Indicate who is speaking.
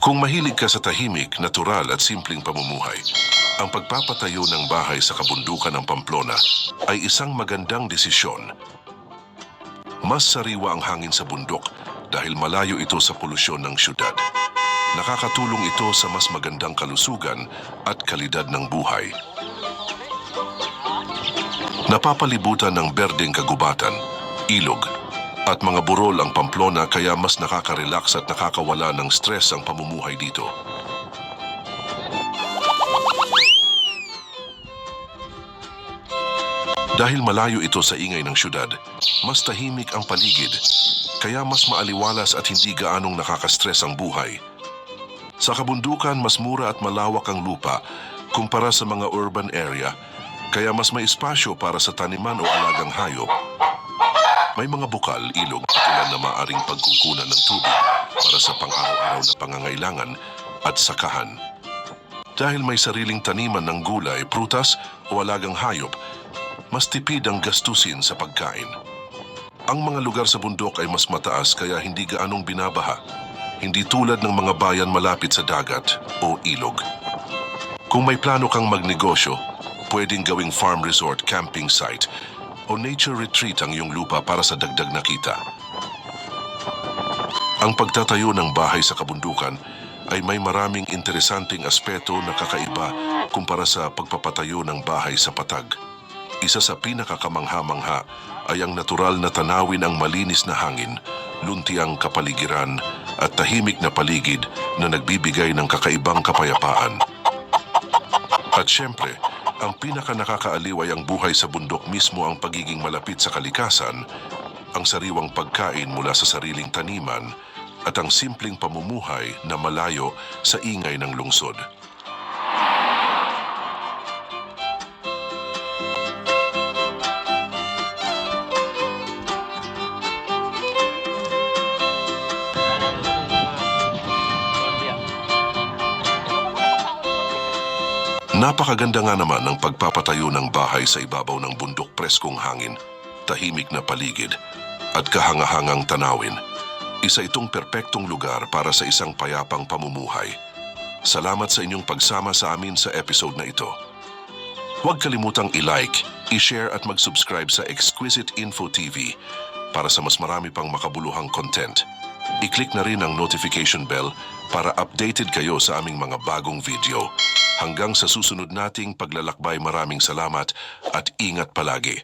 Speaker 1: Kung mahilig ka sa tahimik, natural at simpleng pamumuhay, ang pagpapatayo ng bahay sa kabundukan ng Pamplona ay isang magandang desisyon. Mas sariwa ang hangin sa bundok dahil malayo ito sa polusyon ng syudad. Nakakatulong ito sa mas magandang kalusugan at kalidad ng buhay. Napapalibutan ng berdeng kagubatan, ilog, at mga burol ang Pamplona kaya mas nakaka-relax at nakakawala ng stress ang pamumuhay dito. Dahil malayo ito sa ingay ng syudad, mas tahimik ang paligid, kaya mas maaliwalas at hindi gaanong nakaka-stress ang buhay. Sa kabundukan, mas mura at malawak ang lupa kumpara sa mga urban area, kaya mas may espasyo para sa taniman o alagang hayop. May mga bukal, ilog at ulan na maaring pagkukunan ng tubig para sa pang-araw-araw na pangangailangan at sakahan. Dahil may sariling taniman ng gulay, prutas o alagang hayop, mas tipid ang gastusin sa pagkain. Ang mga lugar sa bundok ay mas mataas kaya hindi gaanong binabaha, hindi tulad ng mga bayan malapit sa dagat o ilog. Kung may plano kang magnegosyo, pwedeng gawing farm resort, camping site, o nature retreat ang iyong lupa para sa dagdag na kita. Ang pagtatayo ng bahay sa kabundukan ay may maraming interesanting aspeto na kakaiba kumpara sa pagpapatayo ng bahay sa patag. Isa sa pinakakamangha-mangha ay ang natural na tanawin, ang malinis na hangin, luntiang kapaligiran at tahimik na paligid na nagbibigay ng kakaibang kapayapaan. At syempre, ang pinaka-nakakaaliw ay ang buhay sa bundok mismo, ang pagiging malapit sa kalikasan, ang sariwang pagkain mula sa sariling taniman, at ang simpleng pamumuhay na malayo sa ingay ng lungsod. Napakaganda nga naman ng pagpapatayo ng bahay sa ibabaw ng bundok, preskong hangin, tahimik na paligid, at kahangahangang tanawin. Isa itong perpektong lugar para sa isang payapang pamumuhay. Salamat sa inyong pagsama sa amin sa episode na ito. Huwag kalimutang i-like, i-share at mag-subscribe sa Exquisite Info TV para sa mas marami pang makabuluhang content. I-click na rin ang notification bell para updated kayo sa aming mga bagong video. Hanggang sa susunod nating paglalakbay, maraming salamat at ingat palagi.